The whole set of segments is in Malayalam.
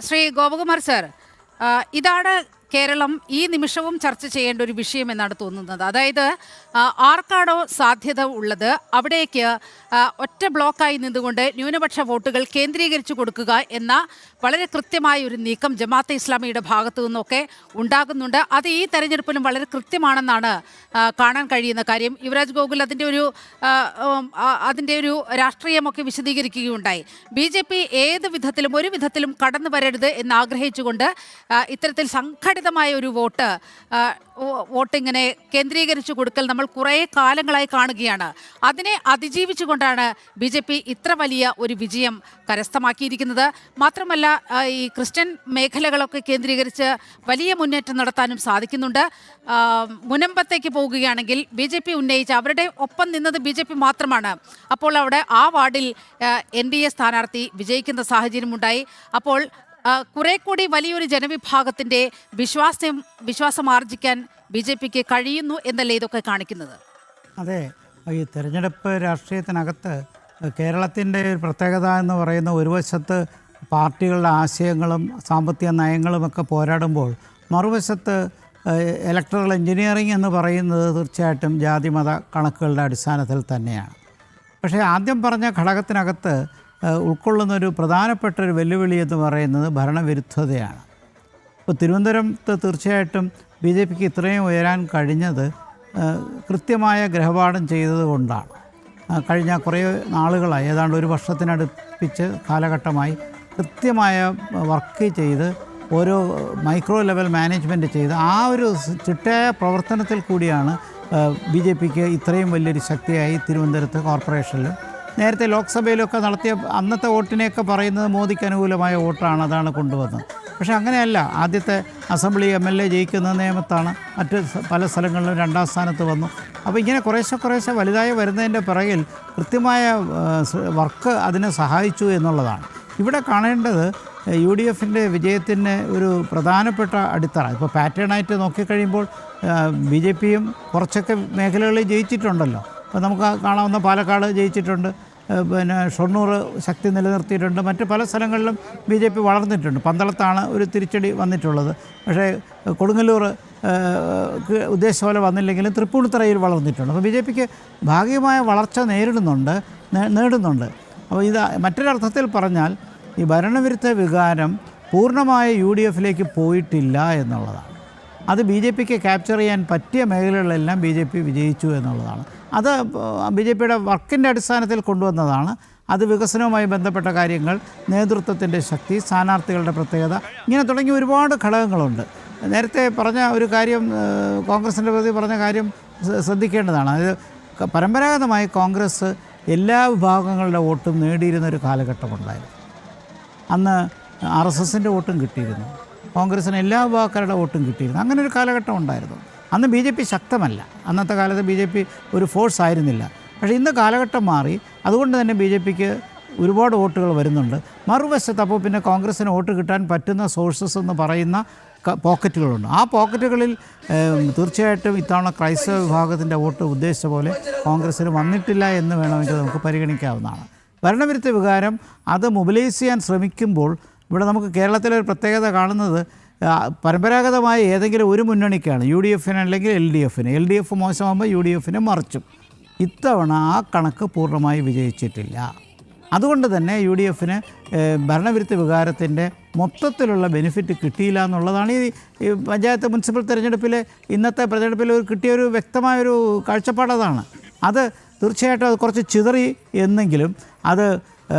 ശ്രീ ഗോപകുമാർ സർ, ഇതാണ് കേരളം ഈ നിമിഷവും ചർച്ച ചെയ്യേണ്ട ഒരു വിഷയം എന്നാണ് തോന്നുന്നത്. അതായത് ആർക്കാണോ സാധ്യത ഉള്ളത് അവിടേക്ക് ഒറ്റ ബ്ലോക്കായി നിന്നുകൊണ്ട് ന്യൂനപക്ഷ വോട്ടുകൾ കേന്ദ്രീകരിച്ചു കൊടുക്കുക എന്ന വളരെ കൃത്യമായ ഒരു നീക്കം ജമാഅത്തെ ഇസ്ലാമിയുടെ ഭാഗത്തു നിന്നൊക്കെ ഉണ്ടാകുന്നുണ്ട്. അത് ഈ തെരഞ്ഞെടുപ്പിലും വളരെ കൃത്യമാണെന്നാണ് കാണാൻ കഴിയുന്ന കാര്യം. യുവരാജ് ഗോകുൽ അതിൻ്റെ ഒരു രാഷ്ട്രീയമൊക്കെ വിശദീകരിക്കുകയുണ്ടായി. BJP ഏത് വിധത്തിലും ഒരു വിധത്തിലും കടന്നു വരരുത് എന്ന് ആഗ്രഹിച്ചുകൊണ്ട് ഇത്തരത്തിൽ സംഘടിതമായ ഒരു വോട്ടിങ്ങനെ കേന്ദ്രീകരിച്ചു കൊടുക്കൽ നമ്മൾ കുറേ കാലങ്ങളായി കാണുകയാണ്. അതിനെ അതിജീവിച്ചുകൊണ്ടാണ് BJP ഇത്ര വലിയ ഒരു വിജയം കരസ്ഥമാക്കിയിരിക്കുന്നത്. മാത്രമല്ല, ഈ ക്രിസ്ത്യൻ മേഖലകളൊക്കെ കേന്ദ്രീകരിച്ച് വലിയ മുന്നേറ്റം നടത്താനും സാധിക്കുന്നുണ്ട്. മുനമ്പത്തേക്ക് പോകുകയാണെങ്കിൽ BJP ഉന്നയിച്ച അവരുടെ ഒപ്പം നിന്നത് BJP മാത്രമാണ്. അപ്പോൾ അവിടെ ആ വാർഡിൽ NDA സ്ഥാനാർത്ഥി വിജയിക്കുന്ന സാഹചര്യമുണ്ടായി. അപ്പോൾ കുറെ കൂടി വലിയൊരു ജനവിഭാഗത്തിൻ്റെ വിശ്വാസം ആർജിക്കാൻ BJPക്ക് കഴിയുന്നു എന്നല്ലേ ഇതൊക്കെ കാണിക്കുന്നത്? അതെ, ഈ തെരഞ്ഞെടുപ്പ് രാഷ്ട്രീയത്തിനകത്ത് കേരളത്തിൻ്റെ ഒരു പ്രത്യേകത എന്ന് പറയുന്ന ഒരു വശത്ത് പാർട്ടികളുടെ ആശയങ്ങളും സാമ്പത്തിക നയങ്ങളുമൊക്കെ പോരാടുമ്പോൾ മറുവശത്ത് ഇലക്ട്രൽ എഞ്ചിനീയറിംഗ് എന്ന് പറയുന്നത് തീർച്ചയായിട്ടും ജാതിമത കണക്കുകളുടെ അടിസ്ഥാനത്തിൽ തന്നെയാണ്. പക്ഷേ ആദ്യം പറഞ്ഞ ഘടകത്തിനകത്ത് ഉൾക്കൊള്ളുന്നൊരു പ്രധാനപ്പെട്ട ഒരു വെല്ലുവിളി എന്ന് പറയുന്നത് ഭരണവിരുദ്ധതയാണ്. ഇപ്പോൾ തിരുവനന്തപുരത്ത് തീർച്ചയായിട്ടും BJPക്ക് ഇത്രയും ഉയരാൻ കഴിഞ്ഞത് കൃത്യമായ ഗ്രഹപാഠം ചെയ്തതുകൊണ്ടാണ്. കഴിഞ്ഞ കുറേ നാളുകളായി, ഏതാണ്ട് ഒരു വർഷത്തിനടുപ്പിച്ച് കാലഘട്ടമായി കൃത്യമായ വർക്ക് ചെയ്ത് ഓരോ മൈക്രോ ലെവൽ മാനേജ്മെൻറ്റ് ചെയ്ത് ആ ഒരു ചിട്ടയായ പ്രവർത്തനത്തിൽ കൂടിയാണ് BJPക്ക് ഇത്രയും വലിയൊരു ശക്തിയായി തിരുവനന്തപുരത്ത് കോർപ്പറേഷനിലും നേരത്തെ ലോക്സഭയിലൊക്കെ നടത്തിയ അന്നത്തെ വോട്ടിനെയൊക്കെ പറയുന്നത് മോദിക്ക് അനുകൂലമായ വോട്ടാണ്, അതാണ് കൊണ്ടുവന്നത്. പക്ഷേ അങ്ങനെയല്ല. ആദ്യത്തെ അസംബ്ലി MLA ജയിക്കുന്ന നിയമത്താണ്, മറ്റ് പല സ്ഥലങ്ങളിലും 2ാം സ്ഥാനത്ത് വന്നു. അപ്പോൾ ഇങ്ങനെ കുറേശ്ശെ വലുതായി വരുന്നതിൻ്റെ പിറകിൽ കൃത്യമായ വർക്ക് അതിനെ സഹായിച്ചു എന്നുള്ളതാണ്. ഇവിടെ കാണേണ്ടത് UDFൻ്റെ വിജയത്തിന് ഒരു പ്രധാനപ്പെട്ട അടിത്തറ. ഇപ്പോൾ പാറ്റേണായിട്ട് നോക്കിക്കഴിയുമ്പോൾ BJPയും കുറച്ചൊക്കെ മേഖലകളിൽ ജയിച്ചിട്ടുണ്ടല്ലോ. അപ്പോൾ നമുക്ക് കാണാവുന്ന പാലക്കാട് ജയിച്ചിട്ടുണ്ട്, പിന്നെ ഷൊർണൂർ ശക്തി നിലനിർത്തിയിട്ടുണ്ട്, മറ്റ് പല സ്ഥലങ്ങളിലും BJP വളർന്നിട്ടുണ്ട്. പന്തളത്താണ് ഒരു തിരിച്ചടി വന്നിട്ടുള്ളത്. പക്ഷേ കൊടുങ്ങല്ലൂർ ഉദ്ദേശിച്ച പോലെ വന്നില്ലെങ്കിലും തൃപ്പൂണിത്തുറയിൽ വളർന്നിട്ടുണ്ട്. അപ്പോൾ BJPക്ക് ഭാഗികമായ വളർച്ച നേടുന്നുണ്ട്. അപ്പോൾ ഇത് മറ്റൊരർത്ഥത്തിൽ പറഞ്ഞാൽ ഈ ഭരണവിരുദ്ധ വികാരം പൂർണ്ണമായ UDFിലേക്ക് പോയിട്ടില്ല എന്നുള്ളതാണ്. അത് BJPക്ക് ക്യാപ്ചർ ചെയ്യാൻ പറ്റിയ മേഖലകളിലെല്ലാം BJP വിജയിച്ചു എന്നുള്ളതാണ്. അത് BJPയുടെ വർക്കിൻ്റെ അടിസ്ഥാനത്തിൽ കൊണ്ടുവന്നതാണ്. അത് വികസനവുമായി ബന്ധപ്പെട്ട കാര്യങ്ങൾ, നേതൃത്വത്തിൻ്റെ ശക്തി, സ്ഥാനാർത്ഥികളുടെ പ്രത്യേകത, ഇങ്ങനെ തുടങ്ങി ഒരുപാട് ഘടകങ്ങളുണ്ട്. നേരത്തെ പറഞ്ഞ ഒരു കാര്യം, കോൺഗ്രസിൻ്റെ പ്രതി പറഞ്ഞ കാര്യം ശ്രദ്ധിക്കേണ്ടതാണ്. അതായത് പരമ്പരാഗതമായി കോൺഗ്രസ് എല്ലാ വിഭാഗങ്ങളുടെ വോട്ടും നേടിയിരുന്നൊരു കാലഘട്ടമുണ്ടായിരുന്നു. അന്ന് RSSൻ്റെ വോട്ടും കിട്ടിയിരുന്നു, കോൺഗ്രസിന് എല്ലാ വിഭാഗക്കാരുടെ വോട്ടും കിട്ടിയിരുന്നു. അങ്ങനെ ഒരു കാലഘട്ടം ഉണ്ടായിരുന്നു. അന്ന് BJP ശക്തമല്ല, അന്നത്തെ കാലത്ത് BJP ഒരു ഫോഴ്സ് ആയിരുന്നില്ല. പക്ഷേ ഇന്ന് കാലഘട്ടം മാറി. അതുകൊണ്ട് തന്നെ BJPക്ക് ഒരുപാട് വോട്ടുകൾ വരുന്നുണ്ട്. മറുവശത്ത് അപ്പോൾ പിന്നെ കോൺഗ്രസ്സിന് വോട്ട് കിട്ടാൻ പറ്റുന്ന സോഴ്സസ് എന്ന് പറയുന്ന പോക്കറ്റുകളുണ്ട്. ആ പോക്കറ്റുകളിൽ തീർച്ചയായിട്ടും ഇത്തവണ ക്രൈസ്തവ വിഭാഗത്തിൻ്റെ വോട്ട് ഉദ്ദേശിച്ച പോലെ കോൺഗ്രസ്സിന് വന്നിട്ടില്ല എന്ന് വേണമെങ്കിൽ നമുക്ക് പരിഗണിക്കാവുന്നതാണ്. ഭരണവിരുദ്ധ വികാരം അത് മൊബിലൈസ് ചെയ്യാൻ ശ്രമിക്കുമ്പോൾ ഇവിടെ നമുക്ക് കേരളത്തിലൊരു പ്രത്യേകത കാണുന്നത്, പരമ്പരാഗതമായ ഏതെങ്കിലും ഒരു മുന്നണിക്കാണ്, UDFന് അല്ലെങ്കിൽ LDFന്. LDF മോശമാകുമ്പോൾ UDFന് മറിച്ചും. ഇത്തവണ ആ കണക്ക് പൂർണ്ണമായി വിജയിച്ചിട്ടില്ല. അതുകൊണ്ട് തന്നെ UDFന് ഭരണവിരുദ്ധ വികാരത്തിൻ്റെ മൊത്തത്തിലുള്ള ബെനിഫിറ്റ് കിട്ടിയില്ല എന്നുള്ളതാണ് ഈ പഞ്ചായത്ത് മുനിസിപ്പൽ തിരഞ്ഞെടുപ്പിലെ ഇന്നത്തെ പ്രചരണത്തിൽ കിട്ടിയൊരു വ്യക്തമായൊരു കാഴ്ചപ്പാടതാണ്. അത് തീർച്ചയായിട്ടും അത് കുറച്ച് ചിതറി എന്നെങ്കിലും അത്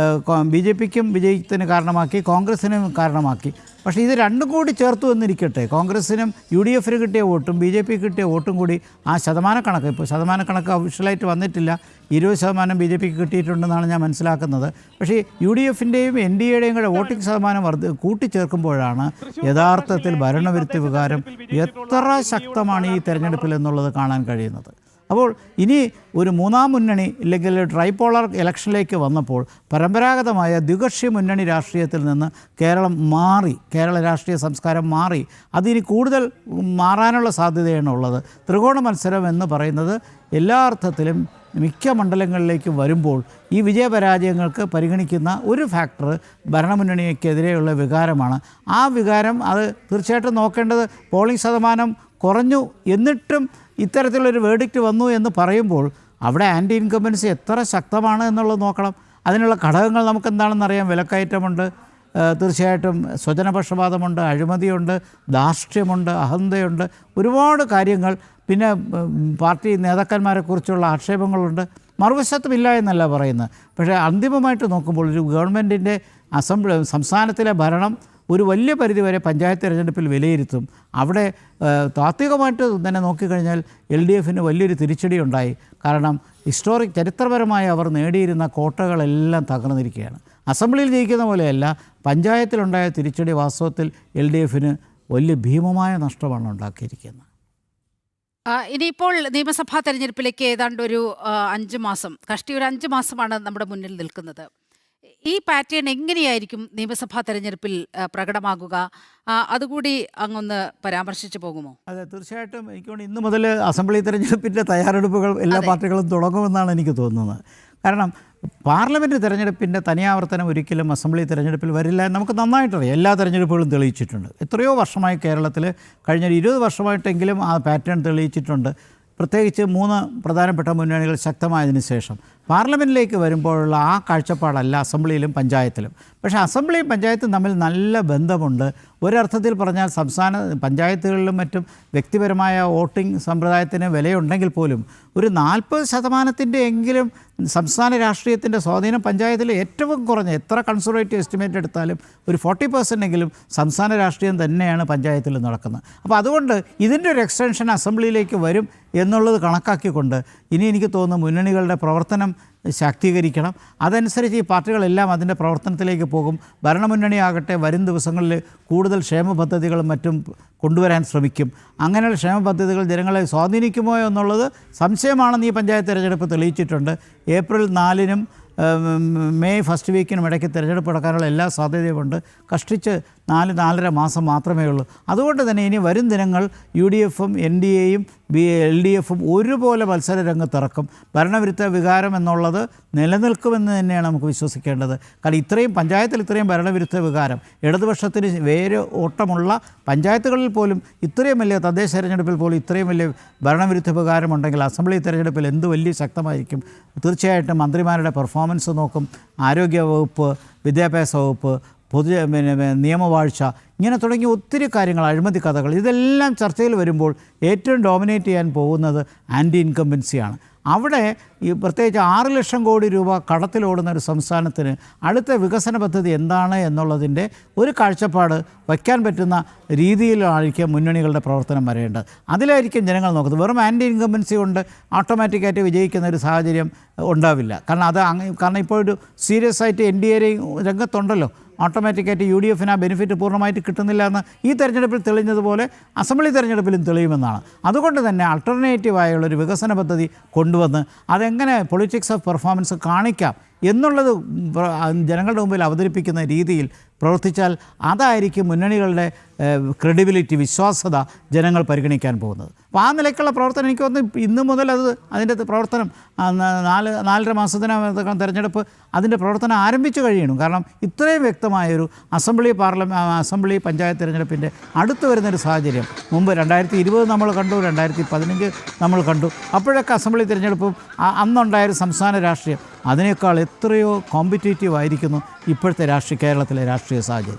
BJPക്കും വിജയത്തിന് കാരണമാക്കി, കോൺഗ്രസ്സിനും കാരണമാക്കി. പക്ഷേ ഇത് രണ്ടും കൂടി ചേർത്തു എന്നിരിക്കട്ടെ, കോൺഗ്രസ്സിനും UDFന് കിട്ടിയ വോട്ടും BJPക്ക് കിട്ടിയ വോട്ടും കൂടി ആ ശതമാനക്കണക്ക്, ഇപ്പോൾ ശതമാനക്കണക്ക് ഒഫീഷ്യലായിട്ട് വന്നിട്ടില്ല, 20% BJPക്ക് കിട്ടിയിട്ടുണ്ടെന്നാണ് ഞാൻ മനസ്സിലാക്കുന്നത്. പക്ഷേ UDFൻ്റെയും NDAയുടെയും കൂടെ വോട്ടിംഗ് ശതമാനം കൂട്ടിച്ചേർക്കുമ്പോഴാണ് യഥാർത്ഥത്തിൽ ഭരണവിരുദ്ധ വികാരം എത്ര ശക്തമാണ് ഈ തെരഞ്ഞെടുപ്പിൽ എന്നുള്ളത് കാണാൻ കഴിയുന്നത്. അപ്പോൾ ഇനി ഒരു മൂന്നാം മുന്നണി ഇല്ലെങ്കിൽ ട്രൈപോളർ ഇലക്ഷനിലേക്ക് വന്നപ്പോൾ പരമ്പരാഗതമായ ദ്വികക്ഷി മുന്നണി രാഷ്ട്രീയത്തിൽ നിന്ന് കേരളം മാറി, കേരള രാഷ്ട്രീയ സംസ്കാരം മാറി. അതിനി കൂടുതൽ മാറാനുള്ള സാധ്യതയാണ് ഉള്ളത്. ത്രികോണ മത്സരം എന്ന് പറയുന്നത് എല്ലാ അർത്ഥത്തിലും മിക്ക മണ്ഡലങ്ങളിലേക്ക് വരുമ്പോൾ ഈ വിജയപരാജയങ്ങൾക്ക് പരിഗണിക്കുന്ന ഒരു ഫാക്ടർ ഭരണമുന്നണിക്കെതിരെയുള്ള വികാരമാണ്. ആ വികാരം അത് തീർച്ചയായിട്ടും നോക്കേണ്ടത്. പോളിംഗ് ശതമാനം കുറഞ്ഞു എന്നിട്ടും ഇത്തരത്തിലൊരു വേർഡിക്റ്റ് വന്നു എന്ന് പറയുമ്പോൾ അവിടെ ആൻറ്റി ഇൻകംബൻസി എത്ര ശക്തമാണ് എന്നുള്ളത് നോക്കണം. അതിനുള്ള ഘടകങ്ങൾ നമുക്ക് എന്താണെന്നറിയാം. വിലക്കയറ്റമുണ്ട്, തീർച്ചയായിട്ടും സ്വജനപക്ഷപാതമുണ്ട്, അഴിമതിയുണ്ട്, ധാർഷ്ട്യമുണ്ട്, അഹന്തയുണ്ട്, ഒരുപാട് കാര്യങ്ങൾ. പിന്നെ പാർട്ടി നേതാക്കന്മാരെക്കുറിച്ചുള്ള ആക്ഷേപങ്ങളുണ്ട്. മറുവശത്തുമില്ല എന്നല്ല പറയുന്നത്. പക്ഷേ അന്തിമമായിട്ട് നോക്കുമ്പോൾ ഒരു ഗവൺമെൻറ്റിൻ്റെ സംസ്ഥാനത്തിലെ ഭരണം ഒരു വലിയ പരിധിവരെ പഞ്ചായത്ത് തിരഞ്ഞെടുപ്പിൽ വിലയിരുത്തും. അവിടെ താത്വികമായിട്ട് തന്നെ നോക്കിക്കഴിഞ്ഞാൽ LDFന് വലിയൊരു തിരിച്ചടി ഉണ്ടായി. കാരണം ചരിത്രപരമായി അവർ നേടിയിരുന്ന കോട്ടകളെല്ലാം തകർന്നിരിക്കുകയാണ്. അസംബ്ലിയിൽ ജയിക്കുന്ന പോലെയല്ല, പഞ്ചായത്തിലുണ്ടായ തിരിച്ചടി വാസ്തവത്തിൽ LDFന് വലിയ ഭീമമായ നഷ്ടമാണ് ഉണ്ടാക്കിയിരിക്കുന്നത്. ഇനിയിപ്പോൾ നിയമസഭാ തെരഞ്ഞെടുപ്പിലേക്ക് ഏതാണ്ട് ഒരു 5 മാസം, കഷ്ടി ഒരു 5 മാസമാണ് നമ്മുടെ മുന്നിൽ നിൽക്കുന്നത്. ഈ പാറ്റേൺ എങ്ങനെയായിരിക്കും നിയമസഭാ തെരഞ്ഞെടുപ്പിൽ പ്രകടമാകുക? അതുകൂടി അങ്ങൊന്ന് പരാമർശിച്ചു പോകുമോ? അതെ, തീർച്ചയായിട്ടും. എനിക്ക് തോന്നുന്നു ഇന്ന് മുതൽ അസംബ്ലി തെരഞ്ഞെടുപ്പിൻ്റെ തയ്യാറെടുപ്പുകൾ എല്ലാ പാർട്ടികളും തുടങ്ങുമെന്നാണ് എനിക്ക് തോന്നുന്നത്. കാരണം പാർലമെൻറ്റ് തെരഞ്ഞെടുപ്പിൻ്റെ തനിയാവർത്തനം ഒരിക്കലും അസംബ്ലി തെരഞ്ഞെടുപ്പിൽ വരില്ല എന്ന് നമുക്ക് നന്നായിട്ടറിയാം. എല്ലാ തെരഞ്ഞെടുപ്പുകളും തെളിയിച്ചിട്ടുണ്ട്. എത്രയോ വർഷമായി കേരളത്തിൽ, കഴിഞ്ഞ 20 വർഷമായിട്ടെങ്കിലും ആ പാറ്റേൺ തെളിയിച്ചിട്ടുണ്ട്. പ്രത്യേകിച്ച് 3 പ്രധാനപ്പെട്ട മുന്നണികൾ ശക്തമായതിനു ശേഷം പാർലമെൻറ്റിലേക്ക് വരുമ്പോഴുള്ള ആ കാഴ്ചപ്പാടല്ല അസംബ്ലിയിലും പഞ്ചായത്തിലും. പക്ഷേ അസംബ്ലിയും പഞ്ചായത്തും തമ്മിൽ നല്ല ബന്ധമുണ്ട്. ഒരർത്ഥത്തിൽ പറഞ്ഞാൽ സംസ്ഥാന പഞ്ചായത്തുകളിലും മറ്റും വ്യക്തിപരമായ വോട്ടിംഗ് സമ്പ്രദായത്തിന് വിലയുണ്ടെങ്കിൽ പോലും ഒരു 40% എങ്കിലും സംസ്ഥാന രാഷ്ട്രീയത്തിൻ്റെ സ്വാധീനം പഞ്ചായത്തിൽ ഏറ്റവും കുറഞ്ഞ, എത്ര കൺസർവേറ്റീവ് എസ്റ്റിമേറ്റ് എടുത്താലും ഒരു 40% എങ്കിലും സംസ്ഥാന രാഷ്ട്രീയം തന്നെയാണ് പഞ്ചായത്തിൽ നടക്കുന്നത്. അപ്പോൾ അതുകൊണ്ട് ഇതിൻ്റെ ഒരു എക്സ്റ്റൻഷൻ അസംബ്ലിയിലേക്ക് വരും എന്നുള്ളത് കണക്കാക്കിക്കൊണ്ട് ഇനി എനിക്ക് തോന്നുന്നു മുന്നണികളുടെ പ്രവർത്തനം ശാക്തീകരിക്കണം. അതനുസരിച്ച് ഈ പാർട്ടികളെല്ലാം അതിൻ്റെ പ്രവർത്തനത്തിലേക്ക് പോകും. ഭരണമുന്നണിയാകട്ടെ വരും ദിവസങ്ങളിൽ കൂടുതൽ ക്ഷേമ പദ്ധതികളും മറ്റും കൊണ്ടുവരാൻ ശ്രമിക്കും. അങ്ങനെയുള്ള ക്ഷേമ പദ്ധതികൾ ജനങ്ങളെ സ്വാധീനിക്കുമോ എന്നുള്ളത് സംശയമാണെന്ന് ഈ പഞ്ചായത്ത് തിരഞ്ഞെടുപ്പ് തെളിയിച്ചിട്ടുണ്ട്. ഏപ്രിൽ 4-നും മെയ് ഫസ്റ്റ് വീക്കിനും ഇടയ്ക്ക് തിരഞ്ഞെടുപ്പ് നടക്കാനുള്ള എല്ലാ സാധ്യതയുമുണ്ട്. കഷ്ടിച്ച് 4-4.5 മാസം മാത്രമേ ഉള്ളൂ. അതുകൊണ്ട് തന്നെ ഇനി വരും ദിനങ്ങൾ UDFും NDAയും LDFും ഒരുപോലെ മത്സര രംഗത്തിറക്കും. ഭരണവിരുദ്ധ വികാരം എന്നുള്ളത് നിലനിൽക്കുമെന്ന് തന്നെയാണ് നമുക്ക് വിശ്വസിക്കേണ്ടത്. കാരണം ഇത്രയും പഞ്ചായത്തിൽ ഇത്രയും ഭരണവിരുദ്ധ വികാരം, ഇടതുപക്ഷത്തിന് വേര് ഓട്ടമുള്ള പഞ്ചായത്തുകളിൽ പോലും ഇത്രയും വലിയ തദ്ദേശ തെരഞ്ഞെടുപ്പിൽ പോലും ഇത്രയും വലിയ ഭരണവിരുദ്ധ വികാരമുണ്ടെങ്കിൽ അസംബ്ലി തെരഞ്ഞെടുപ്പിൽ എന്ത് വലിയ ശക്തമായിരിക്കും. തീർച്ചയായിട്ടും മന്ത്രിമാരുടെ പെർഫോമൻസ് നോക്കും. ആരോഗ്യ വകുപ്പ്, വിദ്യാഭ്യാസ വകുപ്പ്, നിയമവാഴ്ച, ഇങ്ങനെ തുടങ്ങിയ ഒത്തിരി കാര്യങ്ങൾ, അഴിമതി കഥകൾ, ഇതെല്ലാം ചർച്ചയിൽ വരുമ്പോൾ ഏറ്റവും ഡോമിനേറ്റ് ചെയ്യാൻ പോകുന്നത് ആൻറ്റി ഇൻകംബൻസിയാണ്. അവിടെ ഈ പ്രത്യേകിച്ച് 6 ലക്ഷം കോടി രൂപ കടത്തിലോടുന്ന ഒരു സംസ്ഥാനത്തിന് അടുത്ത വികസന പദ്ധതി എന്താണ് എന്നുള്ളതിൻ്റെ ഒരു കാഴ്ചപ്പാട് വയ്ക്കാൻ പറ്റുന്ന രീതിയിലായിരിക്കും മുന്നണികളുടെ പ്രവർത്തനം വരേണ്ടത്. അതിലായിരിക്കും ജനങ്ങൾ നോക്കുന്നത്. വെറും ആൻറ്റി ഇൻകംബൻസി കൊണ്ട് ഓട്ടോമാറ്റിക്കായിട്ട് വിജയിക്കുന്ന ഒരു സാഹചര്യം ഉണ്ടാവില്ല. കാരണം ഇപ്പോൾ ഒരു സീരിയസ് ആയിട്ട് NDA രംഗത്തുണ്ടല്ലോ. ഓട്ടോമാറ്റിക്കായിട്ട് UDFന് ആ ബെനിഫിറ്റ് പൂർണ്ണമായിട്ട് കിട്ടുന്നില്ല എന്ന് ഈ തെരഞ്ഞെടുപ്പിൽ തെളിഞ്ഞതുപോലെ അസംബ്ലി തെരഞ്ഞെടുപ്പിലും തെളിയുമെന്നാണ്. അതുകൊണ്ട് തന്നെ ആൾട്ടർനേറ്റീവായുള്ളൊരു വികസന പദ്ധതി കൊണ്ടുവന്ന് അതെങ്ങനെ പൊളിറ്റിക്സ് ഓഫ് പെർഫോമൻസ് കാണിക്കാം എന്നുള്ളത് ജനങ്ങളുടെ മുമ്പിൽ അവതരിപ്പിക്കുന്ന രീതിയിൽ പ്രവർത്തിച്ചാൽ അതായിരിക്കും മുന്നണികളുടെ ക്രെഡിബിലിറ്റി, വിശ്വാസ്യത ജനങ്ങൾ പരിഗണിക്കാൻ പോകുന്നത്. അപ്പോൾ ആ നിലയ്ക്കുള്ള പ്രവർത്തനം എനിക്ക് തോന്നുന്നു ഇന്നു മുതൽ അതിൻ്റെ പ്രവർത്തനം 4-4.5 മാസത്തിനകം തെരഞ്ഞെടുപ്പ് അതിൻ്റെ പ്രവർത്തനം ആരംഭിച്ചു കഴിയണം. കാരണം ഇത്രയും വ്യക്തമായൊരു അസംബ്ലി പഞ്ചായത്ത് തിരഞ്ഞെടുപ്പിൻ്റെ അടുത്ത് വരുന്നൊരു സാഹചര്യം മുമ്പ് 2020 നമ്മൾ കണ്ടു, 2015 നമ്മൾ കണ്ടു. അപ്പോഴൊക്കെ അസംബ്ലി തിരഞ്ഞെടുപ്പും അന്നുണ്ടായൊരു സംസ്ഥാന രാഷ്ട്രീയം അതിനേക്കാൾ എത്രയോ കോമ്പറ്റേറ്റീവ് ആയിരിക്കുന്നു ഇപ്പോഴത്തെ കേരളത്തിലെ രാഷ്ട്രീയ സാഹചര്യം.